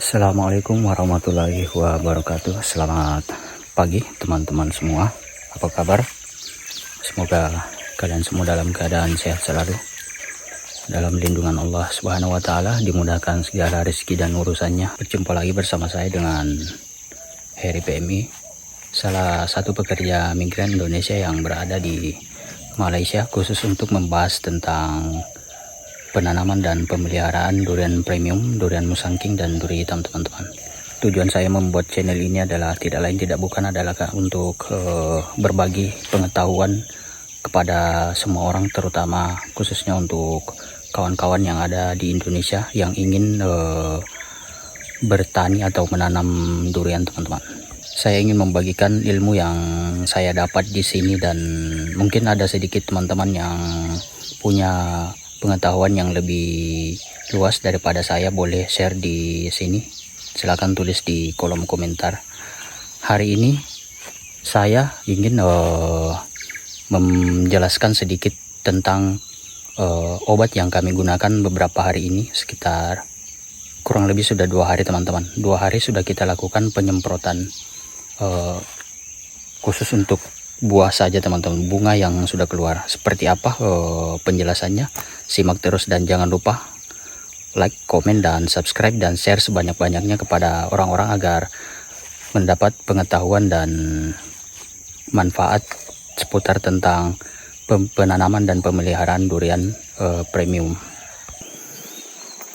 Assalamualaikum warahmatullahi wabarakatuh. Selamat pagi teman-teman semua. Apa kabar? Semoga kalian semua dalam keadaan sehat selalu, dalam lindungan Allah Subhanahu wa Ta'ala, dimudahkan segala rezeki dan urusannya. Berjumpa lagi bersama saya dengan Heri PMI, salah satu pekerja migran Indonesia yang berada di Malaysia, khusus untuk membahas tentang penanaman dan pemeliharaan durian premium, durian musangking dan duri hitam, teman-teman. Tujuan saya membuat channel ini adalah tidak lain tidak bukan adalah untuk berbagi pengetahuan kepada semua orang, terutama khususnya untuk kawan-kawan yang ada di Indonesia yang ingin bertani atau menanam durian, teman-teman. Saya ingin membagikan ilmu yang saya dapat di sini, dan mungkin ada sedikit teman-teman yang punya pengetahuan yang lebih luas daripada saya, boleh share di sini. Silahkan tulis di kolom komentar. Hari ini saya ingin menjelaskan sedikit tentang obat yang kami gunakan beberapa hari ini, sekitar kurang lebih sudah 2 hari, teman-teman. 2 hari sudah kita lakukan penyemprotan khusus untuk buah saja, teman-teman, bunga yang sudah keluar. Seperti apa penjelasannya? Simak terus dan jangan lupa like, komen, dan subscribe dan share sebanyak-banyaknya kepada orang-orang agar mendapat pengetahuan dan manfaat seputar tentang penanaman dan pemeliharaan durian premium.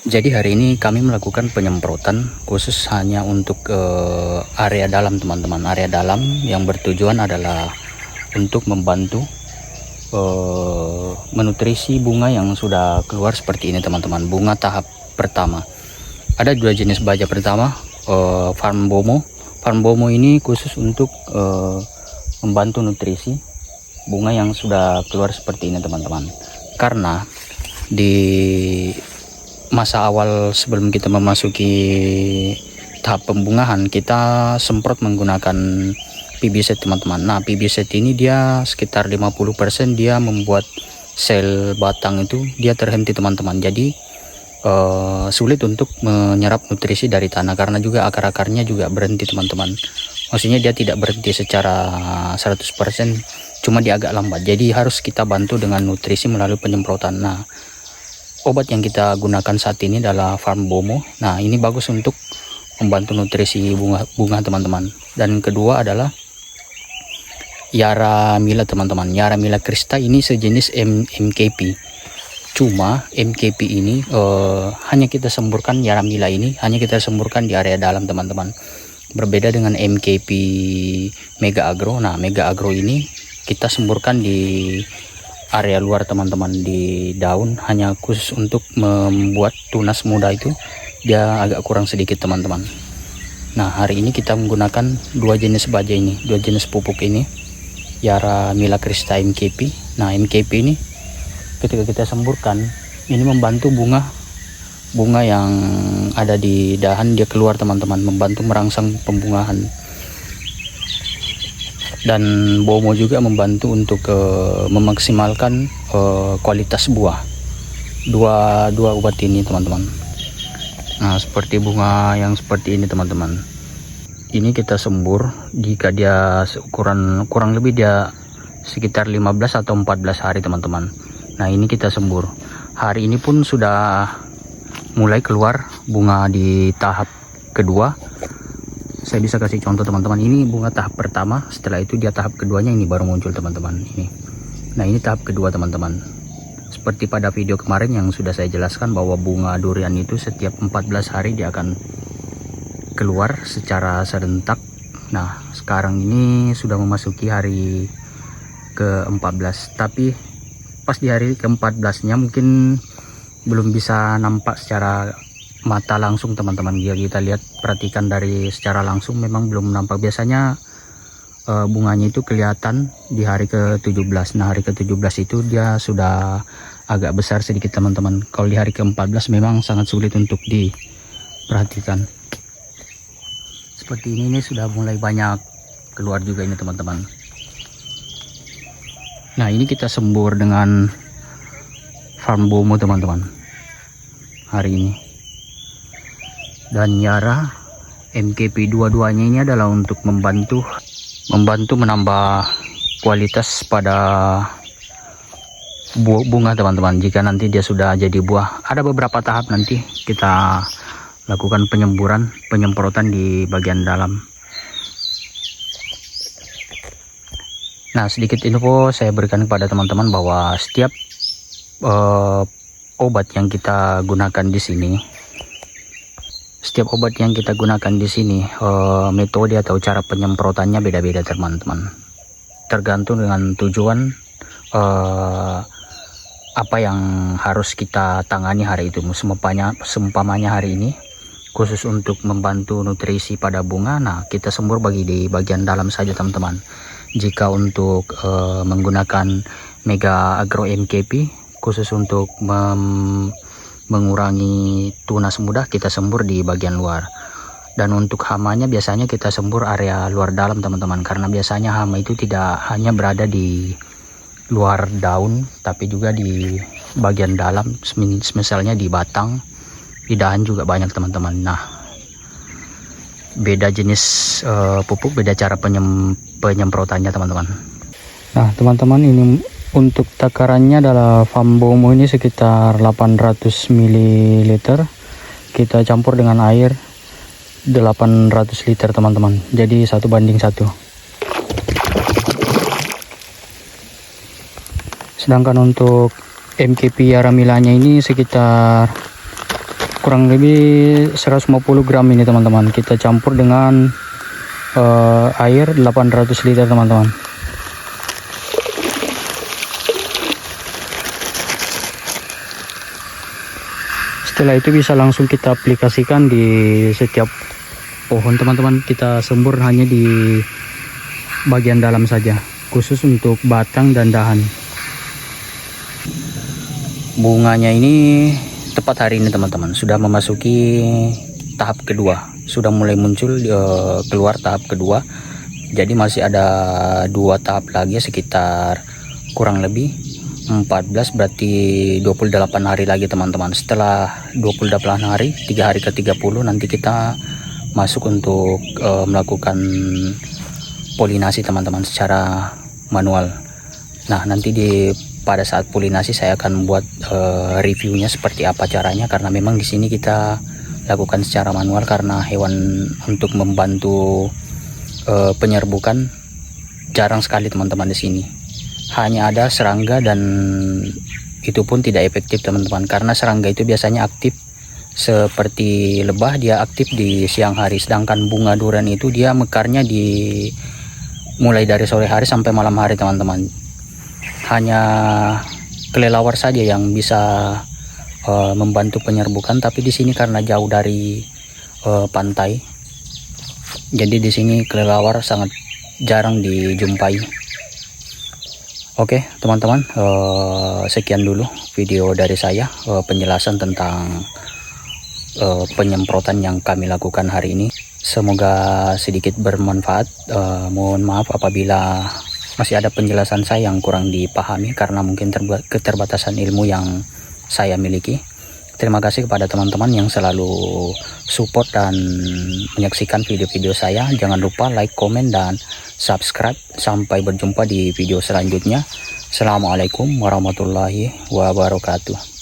Jadi hari ini kami melakukan penyemprotan khusus hanya untuk area dalam, teman-teman. Area dalam yang bertujuan adalah untuk membantu menutrisi bunga yang sudah keluar seperti ini, teman-teman. Bunga tahap pertama. Ada 2 jenis baja. Pertama Farm Bomo. Farm Bomo ini khusus untuk membantu nutrisi bunga yang sudah keluar seperti ini, teman-teman. Karena di masa awal sebelum kita memasuki tahap pembungahan, kita semprot menggunakan PBZ, teman-teman. Nah, PBZ ini dia sekitar 50% dia membuat sel batang itu dia terhenti, teman-teman. Jadi sulit untuk menyerap nutrisi dari tanah, karena juga akar-akarnya juga berhenti, teman-teman. Maksudnya dia tidak berhenti secara 100%, cuma dia agak lambat. Jadi harus kita bantu dengan nutrisi melalui penyemprotan. Nah, obat yang kita gunakan saat ini adalah Farm Bomo. Nah, ini bagus untuk membantu nutrisi bunga, teman-teman. Dan kedua adalah Yaramila, teman-teman. Yaramila Krista ini sejenis MKP. Cuma MKP ini hanya kita semburkan, Yaramila ini hanya kita semburkan di area dalam, teman-teman. Berbeda dengan MKP Mega Agro. Nah, Mega Agro ini kita semburkan di area luar, teman-teman, di daun, hanya khusus untuk membuat tunas muda itu dia agak kurang sedikit, teman-teman. Nah, hari ini kita menggunakan 2 jenis baja ini, 2 jenis pupuk ini, Yaramila Krista MKP. Nah, MKP ini ketika kita semburkan, ini membantu bunga yang ada di dahan dia keluar, teman-teman, membantu merangsang pembungahan. Dan Bomo juga membantu untuk memaksimalkan kualitas buah. Dua obat ini, teman-teman. Nah, seperti bunga yang seperti ini, teman-teman. Ini kita sembur jika dia ukuran kurang lebih dia sekitar 15 atau 14 hari, teman-teman. Nah, ini kita sembur. Hari ini pun sudah mulai keluar bunga di tahap kedua. Saya bisa kasih contoh, teman-teman. Ini bunga tahap pertama, setelah itu dia tahap keduanya ini baru muncul, teman-teman. Ini. Nah, ini tahap kedua, teman-teman. Seperti pada video kemarin yang sudah saya jelaskan bahwa bunga durian itu setiap 14 hari dia akan keluar secara serentak. Nah, sekarang ini sudah memasuki hari ke-14, tapi pas di hari ke-14-nya mungkin belum bisa nampak secara mata langsung, teman-teman. Dia kita lihat, perhatikan dari secara langsung memang belum nampak. Biasanya bunganya itu kelihatan di hari ke-17. Nah, hari ke-17 itu dia sudah agak besar sedikit, teman-teman. Kalau di hari ke-14 memang sangat sulit untuk diperhatikan. Seperti ini sudah mulai banyak keluar juga ini, teman-teman. Nah, ini kita sembur dengan Farm Bomo, teman-teman, hari ini. dan Yara. MKP dua-duanya ini adalah untuk membantu menambah kualitas pada bunga teman-teman. Jika nanti dia sudah jadi buah, ada beberapa tahap nanti kita lakukan penyemprotan di bagian dalam. Nah, sedikit info saya berikan kepada teman-teman bahwa setiap obat yang kita gunakan di sini, metode atau cara penyemprotannya beda-beda teman-teman. Tergantung dengan tujuan apa yang harus kita tangani hari itu. Seumpamanya hari ini khusus untuk membantu nutrisi pada bunga, nah kita sembur di bagian dalam saja teman-teman. Jika untuk menggunakan Mega Agro MKP khusus untuk mengurangi tunas mudah, kita sembur di bagian luar. Dan untuk hamanya biasanya kita sembur area luar dalam teman-teman, karena biasanya hama itu tidak hanya berada di luar daun tapi juga di bagian dalam, misalnya di batang, di dahan juga banyak teman-teman. Nah, beda jenis pupuk, beda cara penyemprotannya teman-teman. Nah teman-teman, ini untuk takarannya adalah Fambomo ini sekitar 800 ml. Kita campur dengan air 800 liter teman-teman, jadi 1:1. Sedangkan untuk MKP Yaramilanya ini sekitar kurang lebih 150 gram ini teman-teman. Kita campur dengan air 800 liter teman-teman. Setelah itu bisa langsung kita aplikasikan di setiap pohon teman-teman. Kita sembur hanya di bagian dalam saja, khusus untuk batang dan dahan. Bunganya ini tepat hari ini teman-teman sudah memasuki tahap kedua, sudah mulai muncul keluar tahap kedua. Jadi masih ada 2 tahap lagi, sekitar kurang lebih 14, berarti 28 hari lagi teman-teman. Setelah 28 hari, 3 hari ke 30 nanti kita masuk untuk melakukan polinasi teman-teman secara manual. Nah, nanti pada saat polinasi saya akan buat reviewnya seperti apa caranya, karena memang di sini kita lakukan secara manual karena hewan untuk membantu penyerbukan jarang sekali teman-teman di sini. Hanya ada serangga, dan itu pun tidak efektif teman-teman, karena serangga itu biasanya aktif seperti lebah, dia aktif di siang hari, sedangkan bunga durian itu dia mekarnya mulai dari sore hari sampai malam hari teman-teman. Hanya kelelawar saja yang bisa membantu penyerbukan, tapi di sini karena jauh dari pantai, jadi di sini kelelawar sangat jarang dijumpai. Oke teman-teman, sekian dulu video dari saya, penjelasan tentang penyemprotan yang kami lakukan hari ini. Semoga sedikit bermanfaat. Mohon maaf apabila masih ada penjelasan saya yang kurang dipahami, karena mungkin keterbatasan ilmu yang saya miliki. Terima kasih kepada teman-teman yang selalu support dan menyaksikan video-video saya. Jangan lupa like, komen, dan subscribe. Sampai berjumpa di video selanjutnya. Assalamualaikum warahmatullahi wabarakatuh.